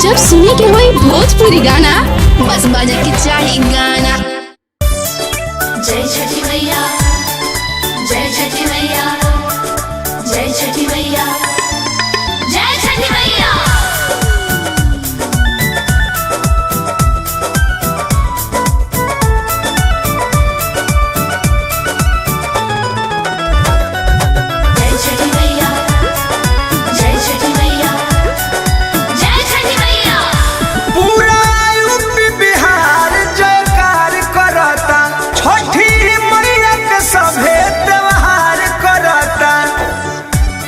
जब सुने के होई भोजपुरी गाना बस बजे के चाही गाना। जय छठी मैया, जय छठी मैया, जय छठी मैया, जय छठी मैया।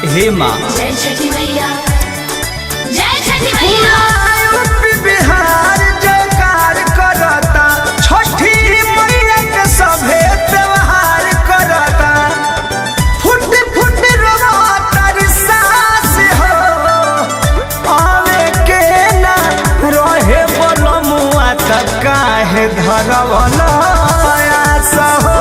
हे माँ जय छठी मैया, जय छठी मैया। यूपी बिहार जयकार करता, छठी मैया के सभे त्योहार करता। फुट फुट रोता सास हो, आवे के ना रहे बलमुआ तक काहे धरवला आस हो।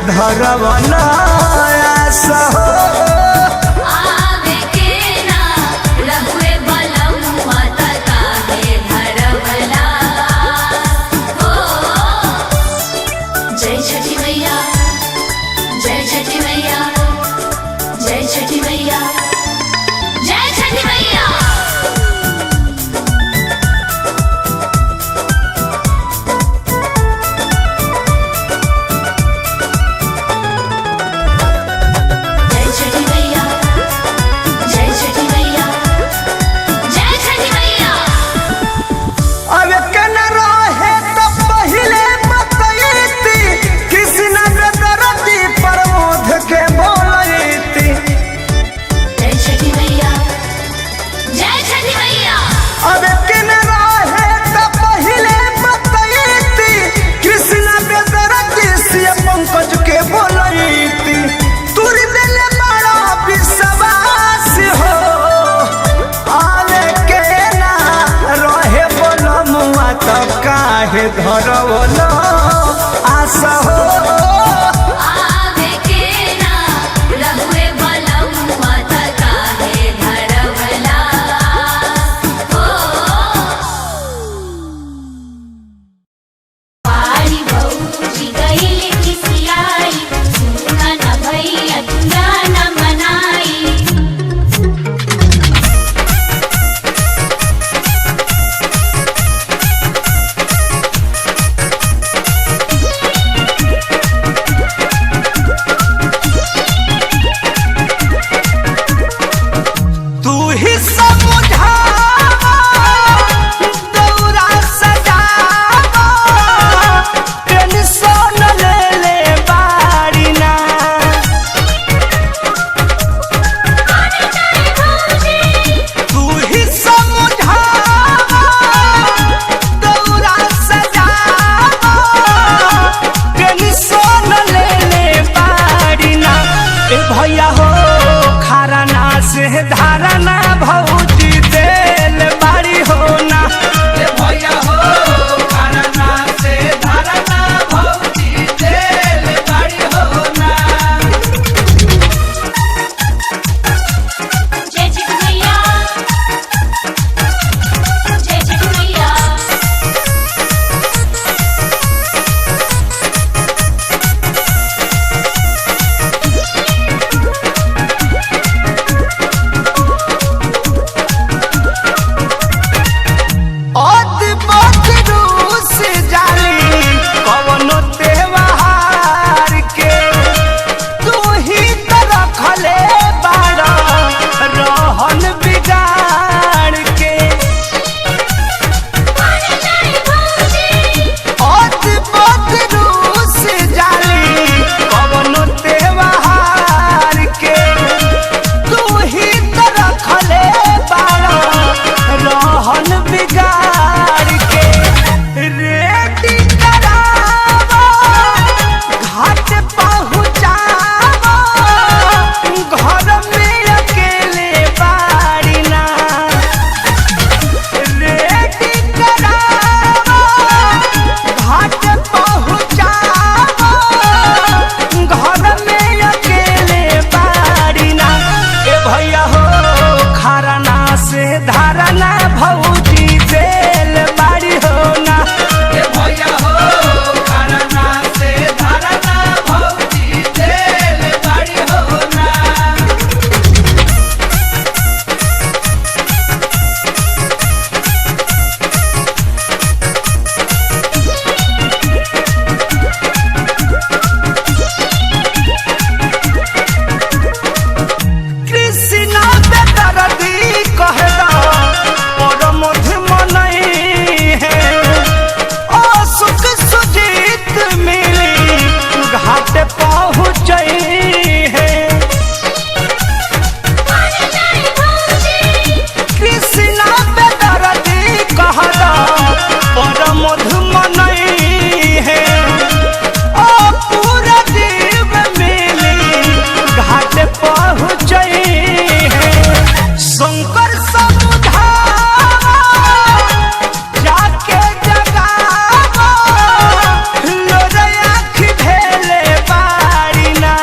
धरवना आस हो। जय छठी मैया, जय छठी मैया, जय छठी मैया, जय छठी मैया। धरवला आस हो। धारणा भौजी देल बारी होना। भैया हो धारणा से धारणा भौजी देल बारी होना। जय छठी मैया, जय छठी मैया। पहुँचई है कृष्णा बेदर्दी कहला पर मधुमनई है ओ पूरा जीव मिली घाट पहुँचई है शंकर समुधावा जाके जगावा लोरे आँख भेले बारी ना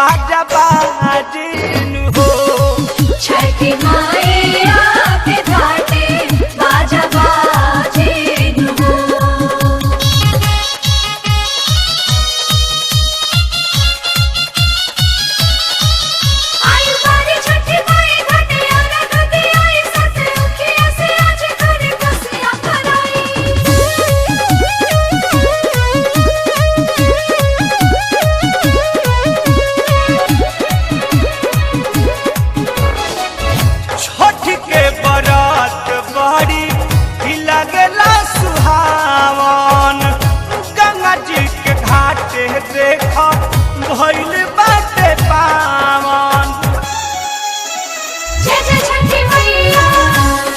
बाजा बाजिनु हो। छठी मैया के घाटे बाजा बाजिनु हो। आई बारी छठी माई घाटे आरा गदी आई ससे उखिया से आज करे बसिया भराई। छठ के बरात बड़ी ही लगला सुहावन, गंगा जी के घाटे देखा भइल बाटे पावन। जय जय छठी मैया।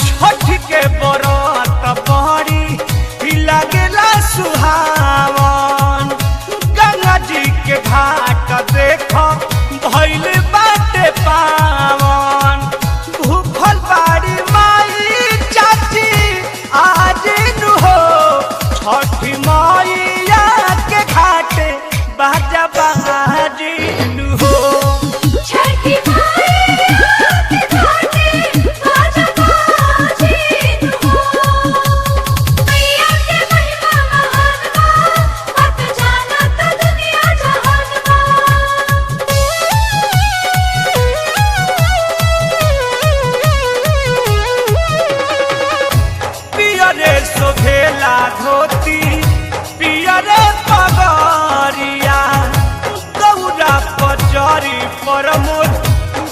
छठ के बरात बड़ी ही लगला सुहावन, गंगा जी के घाट देखा भइल बाटे पावन। भूखल बाड़ी माई चाची आज नु हो, छठी मैया के घाटे बाजा बाजिनु हो। छठी मैया के घाटे बाजा बाजिनु हो। मैया के महिमा महान बा, मत जानत दुनिया जहान बा। पियरे शोभेला धोती पियरे पगरिया, गौरा पचरी परमोद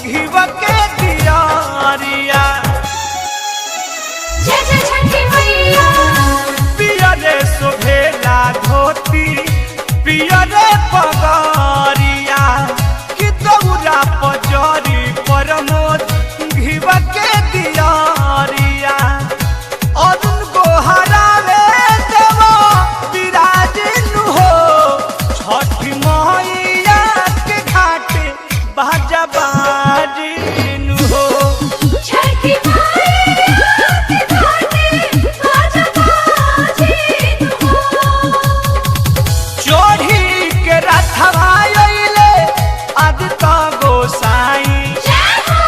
घिव के दियारिया। जय जय छठी मैया। पियरे शोभेला धोती पियरे पगरिया, कि गौरा पचरी परमोद घिव के दियारिया। अरुण गोहरावे देवो विराजिनु हो, छठी मैया के घाटे बाजा बाजिनु हो। छठी मैया के घाटे बाजा बाजिनु हो। चोरी के रथवा अइले आदित्य गोसाई, जय हो।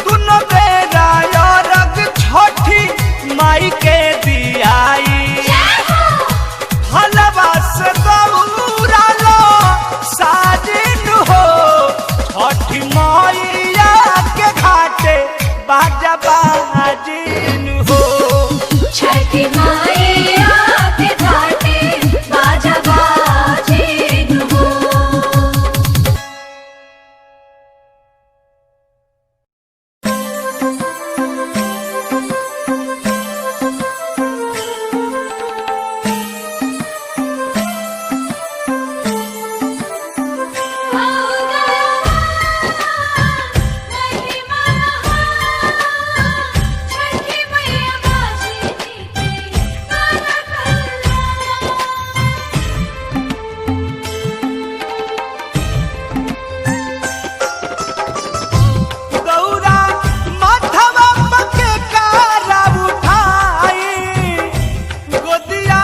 दुनो बेरा अरग छठी माई के दियाई। जय हो। हलवा से गौरा लो साजिनु हो, छठी मैया के घाटे बाजा बाजिनु हो। छठी मैया के घाटे बाजा बाजिनु हो। छठी मैया बाजी गाना कल्ला। गौरा माथवा पके कारा उठाई, गोदिया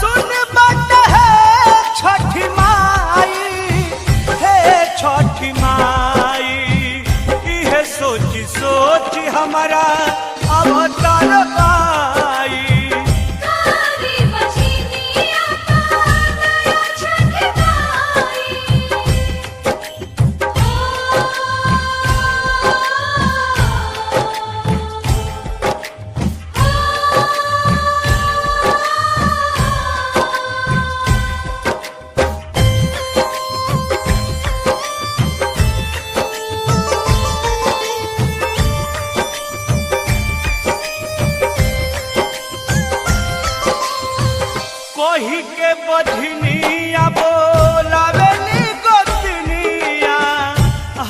सुन बट है छठी माई, हे छठी माई। इहे सोची सोची हमारा अवतार पाई। कारी बजनिया गाना छठी माई। कोही के बधनिया बोलावेली गोतनिया,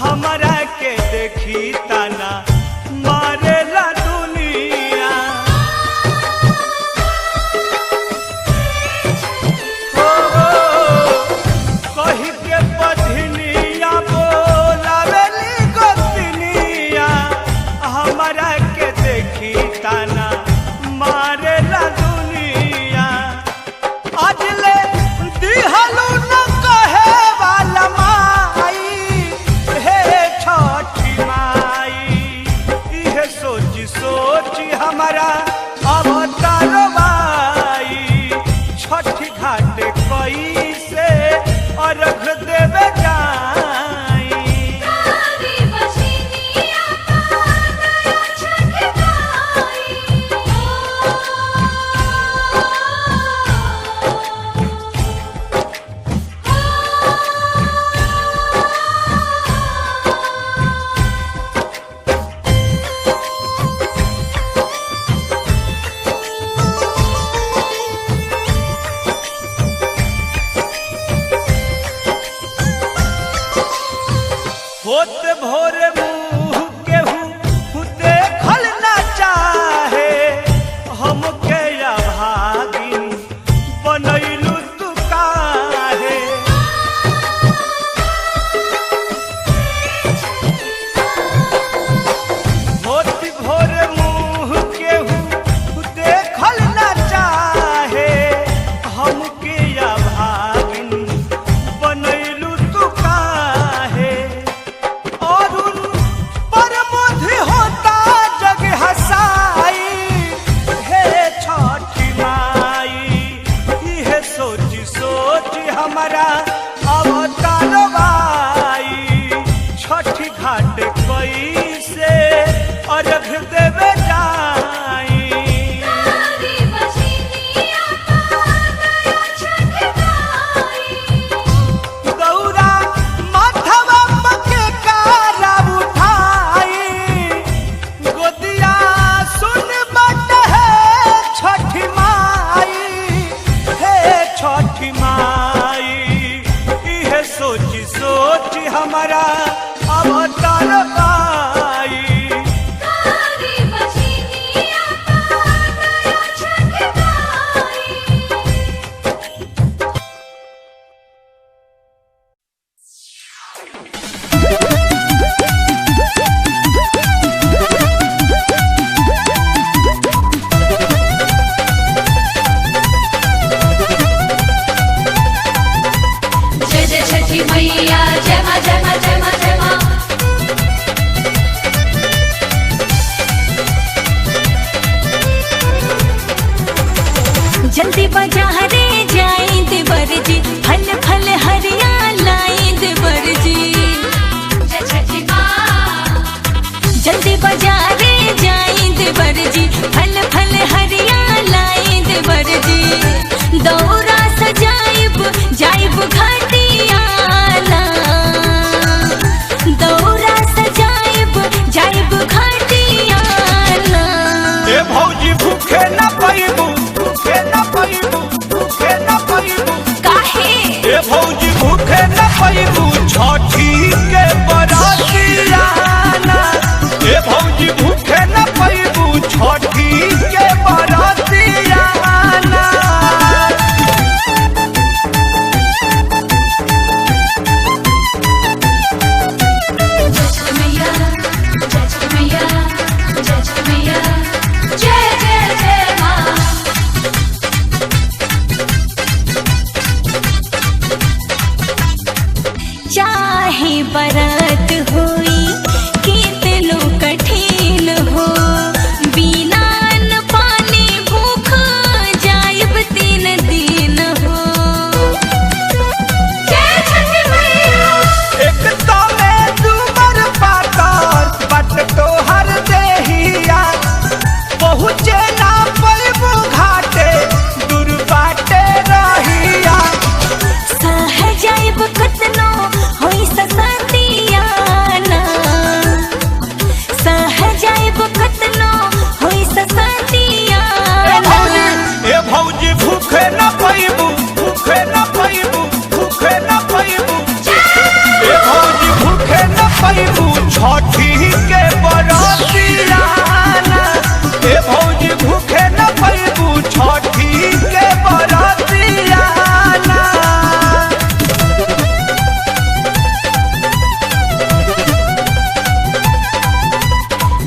हमरा के देखी तना मारेला दुनिया। हो कोही के बधनिया बोलावेली गोतनिया, हमरा के देखी तना मारेला दुनिया। आज ले होत भोर मुँह केहू देखल ना चाहे, हमके अभागिन बनैलू तू काहे। होत भोर मुँह केहू देखल ना चाहे, हमके अभागिन बनैलू तू काहे। अरुण परमोध होता जग हसाई, हे छठी माई इहे सोच सोच हमारा अवतारवाई। छठी घाट कैसे अर्घ देवे जाई। तारी बजनिया पाना छठ माई। गौरा माथवा पके कारा उठाई, गोदिया सुन बट है छठी माई, हे छठी माई इहे सोच सोच हमारा अवतार पाई। तारी बजनिया पाना छठ माई। जय जय छठी मैया, जय माँ जय माँ जय माँ जय माँ। जल्दी बाजारे जाई देवर जी, फल फल हरिया लाई देवर जी। जय छठी माँ। जल्दी बाजारे जाई देवर जी, फल फल हरिया लाई देवर जी। दौरा सजाइब जाइब घाटियाला, दौरा सजाइब जाइब घाटियाला। ए भौजी भूखे न पैबू, भूखे न पैबू, भूखे न पैबू। काहे ए भौजी भूखे न पैबू, छठी के बरातियाना। ए भौजी भूखे न पैबू, छठी के बरातियाना। जय छठी मैया, जय छठी मैया, जय छठी मैया, जय जय जय माँ। चाहे बरत हुई कितनो कठिन हो, बिना अन्न पानी भूख जाइब 3 दिन हो। जय छठी मैया। एक तो में दूबर पातर बट तोहर देहिया, पहुँचे ना पैबू घाटे दूर बाटे रहिया। सह जाइब कतनो होई ससतियाना, सह जाइब कतनो होई ससतियाना। ए भौजी भूखे न पैबू, भूखे न पैबू, भूखे न पैबू। ए भौजी भूखे न पैबू, छठी के बरातियाना। ए भौजी भूखे न पैबू, छठी के बरातियाना।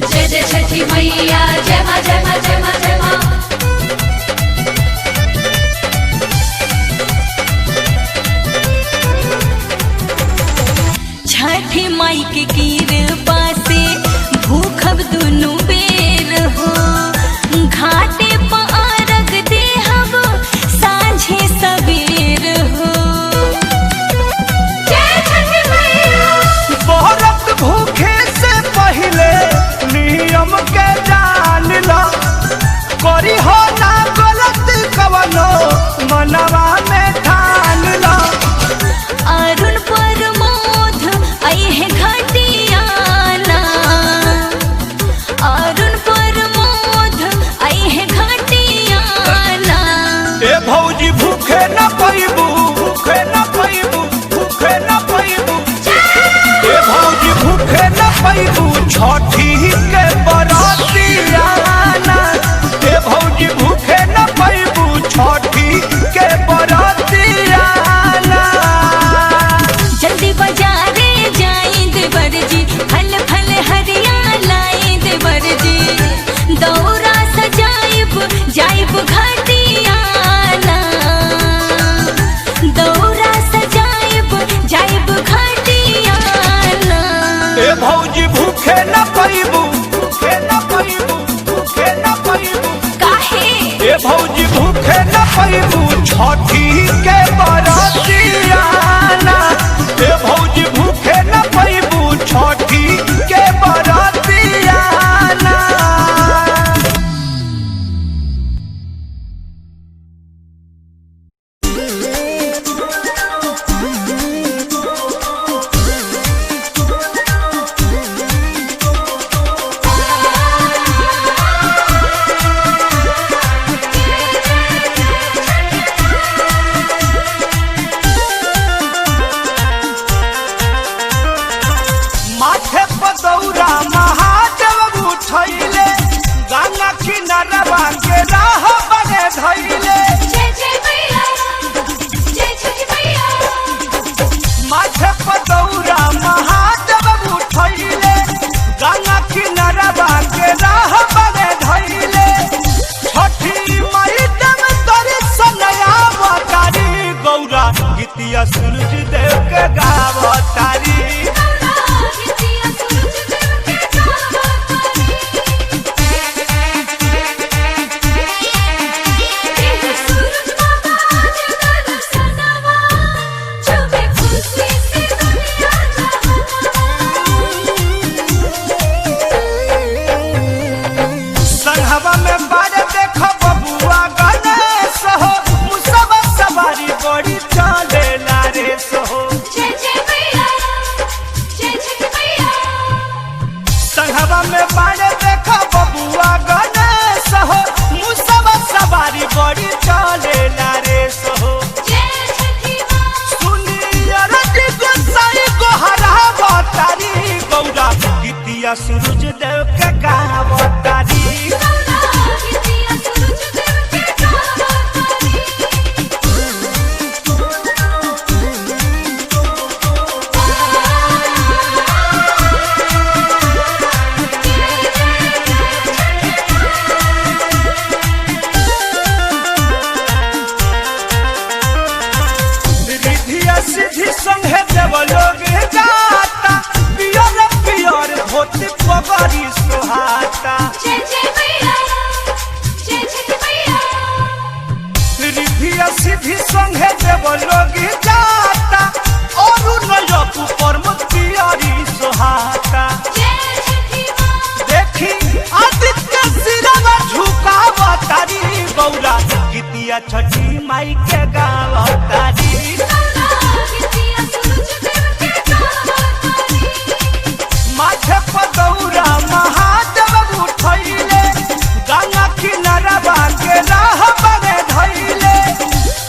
जय जय छठी मैया, जय माँ जय माँ जय माँ जय माँ। छठी माई के कृपा से भूखब दुनु बेर हो, घाटे पर अर्घ देहब साँझे सबेर हो। जय छठी मैया। बरत भूखे से पहले नियम के जान ला, करी हो ना गलत कवनो मनवा में ठान ला। अरुण प्रमोद अइहे घटियाना, अरुण प्रमोद भूखे न पैबू भूखे न पैबू भूखे न पैबू काहे ए भौजी भूखे न पैबू छठी के बरतियाना ए भौजी भूखे न पैबू छठी के बरतियाना। माथे पदौरा महादेव उठैले गंगा किनारवा के राह बने धैले जय जय मैया जय छठी मैया माथे पदौरा महादेव उठैले गंगा किनारवा के राह बने धैले छठी माई दम दर्शन आवतारी गौरा गीतिया सूरज देव के गावतारी गीतिया सूरज देव के गावतारी सूरज बाबा आज दर्शनवा छुपे खुशी से दुनिया संघवा में बारे देख बबुआ गणेश हो मुसवा सवारी बड़ी चले लारे सहो जय जय मैया जय छठी मैया संघवा में बारे देख बबुआ गणेश हो मुसवा सवारी बड़ी चले लारे सहो जय छठी माँ सुनिया रटी गोसाई को हरावतारी गौरा गीतिया सूरज देव के गावतारी गीतिया सूरज देव के गावतारी रिधिया सिद्धि संगे देव लोग जाता पियर पियर धोती पगड़ी सुहाता जय जय मैया जय छठी मैया रिधिया सिद्धि संगे देव लोग जाता और नयक पर पियरी सुहाता जय छठी माँ देखी आदित्य सिरवा झुकावतारी गौरा गीतिया छठी माई के गावतारी गीतिया सूरज देव के गावतारी माथे पदौरा महादेव उठैले गंगा किनारवा के राह बने धैले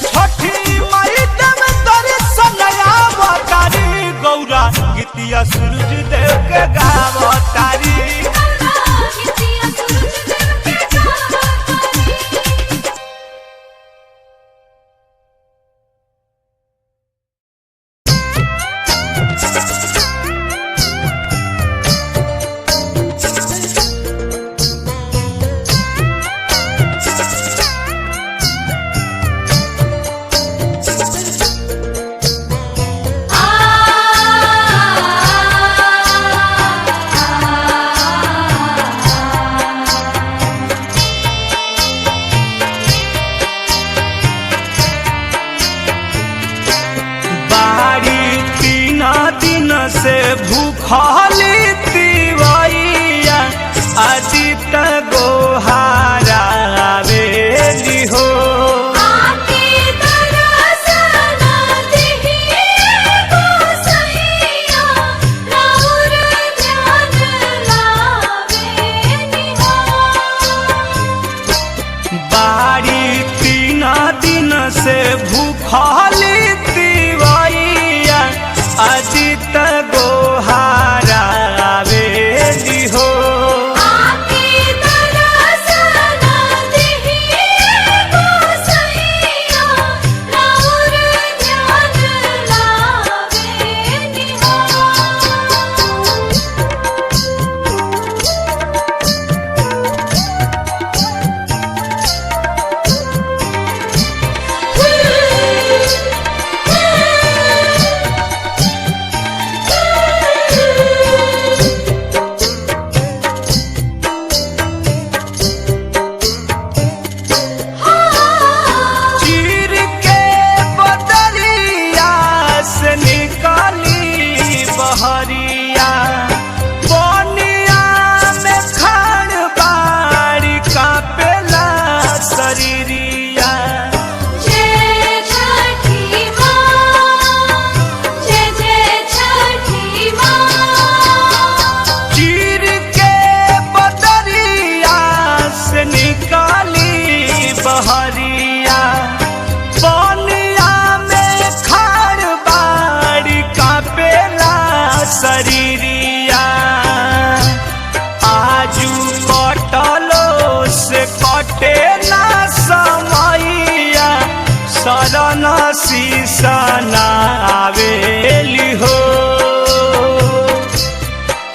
छठी माई दम दर्शन आवतारी गौरा गीतिया सूरज देव के गावतारी गीतिया सूरज देव के गावतारी बारी तीन दिन से भूखली तिवैया अजित गोहारा बेली हो आके दरसन दिहिए गोसैया राउर ध्यान लावे निहार बारी तीन दिन से भूखली तिवैया अजित गोहारा बेली हो आके दरसन शीशा नावेली हो।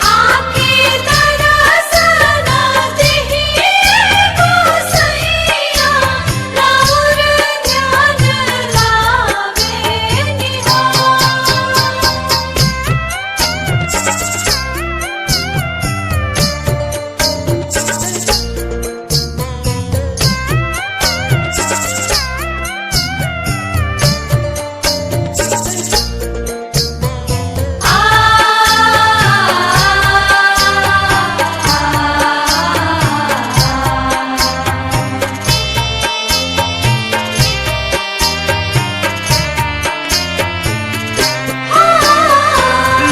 आके दरसना देहि गोसैया राउर ध्यान लावेनि हो।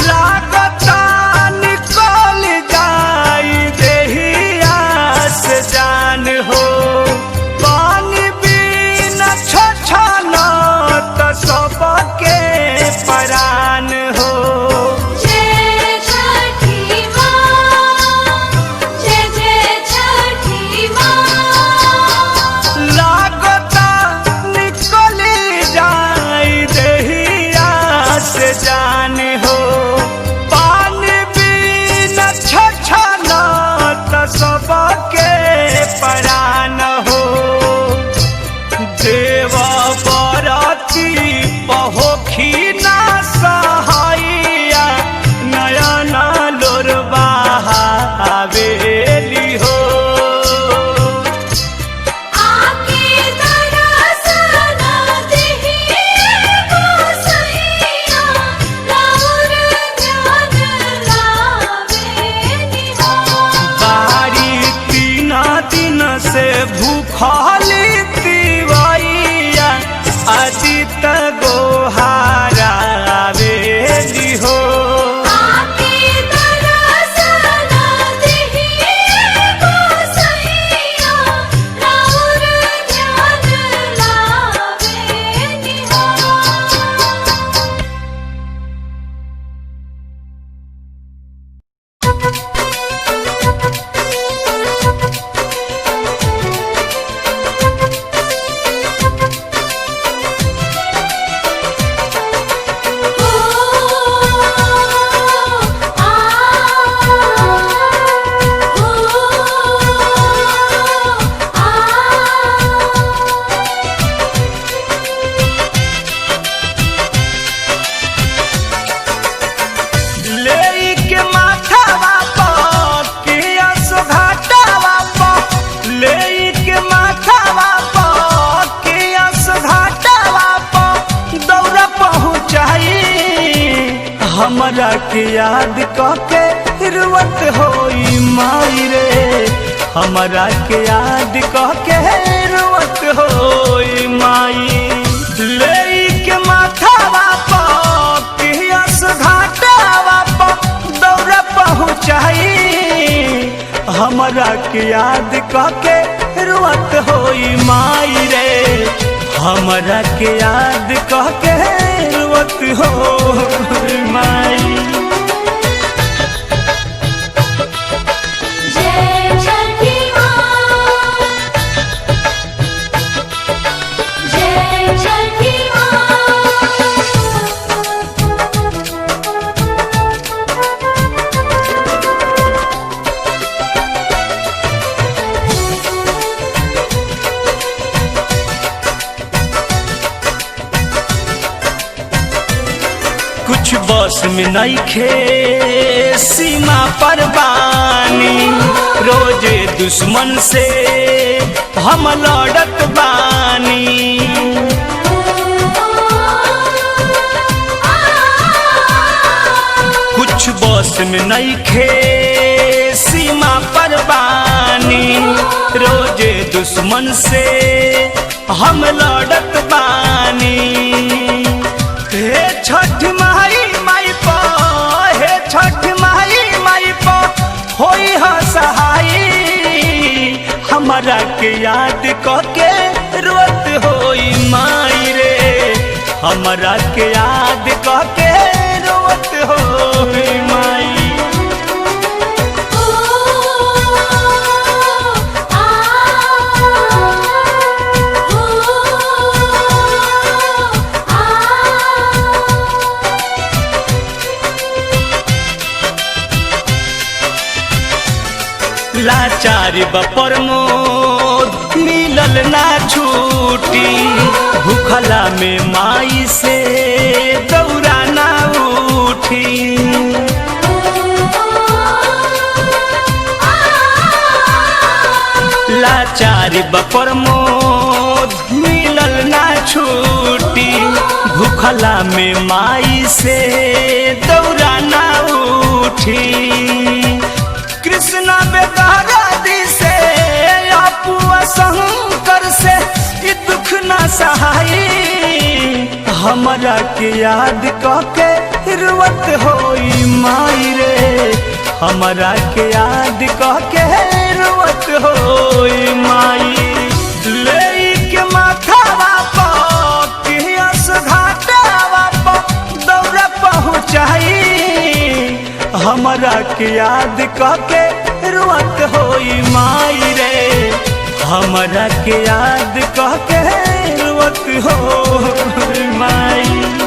लागता निकल जाई देहिया से जान हो। पानी बिना छछना त सबके परान हो। जय छठी माँ, जय जय छठी माँ। लागता निकल जाई देहिया से जान हो। पानी बिना छछना त सबके परान हो। देव बरती पहोखी ना सहाइया नयन लोर बहावेली हो। आके दरसना देहि गोसैया राउर ध्यान लावेनि हो। बारी 3 दिन से भूखली तिवैया अदित गोहारावेली हो। आके दरसना देहि गोसैया राउर ध्यान लावेनि हो। लेके माथावा पर कियस घाटावा पर। लेके माथावा पर कियस घाटावा पर दौड़ा पहुँचाई। हमरा के याद कके रुवत होई माई रे। हमरा के याद कके रुवत होई माई। लेके माथावा पर कियस घाटावा पर दौड़ा पहुँचाई। हमरा के याद कके रुवत होई माई रे। हमरा के याद कके रुवत होई माई। जय छठी माँ, जय छठी माँ। कुछ बस में नइखे सीमा पर बानी। रोजे दुश्मन से हम लड़त बानी। कुछ बस में नइखे सीमा पर बानी। रोजे दुश्मन से हम लड़त बानी। हे छठ माई माई पा, हे छठ माई माई पा होई हा सहाई। हमरा के याद कके रोत होई माई रे। हमरा के याद कके रोत होई माई। लाचार प्रमोद मिलल ना छूटी भूखला में माई से दौरा ना उठी लाचार प्रमोद मिलल ना छूटी भूखला में माई से दौरा ना उठी कृष्णा बेदरादी से अपुआ शंकर से ई दुख ना सहाई हमरा के याद कके रुवत होई माई रे हमरा के याद कके रुवत होई माई ले के माथावा पर अस घाटावा पर दौरा पहुँचाई हमरा के याद कके रुवत होई माई रे हमरा के याद कके रुवत होई माई।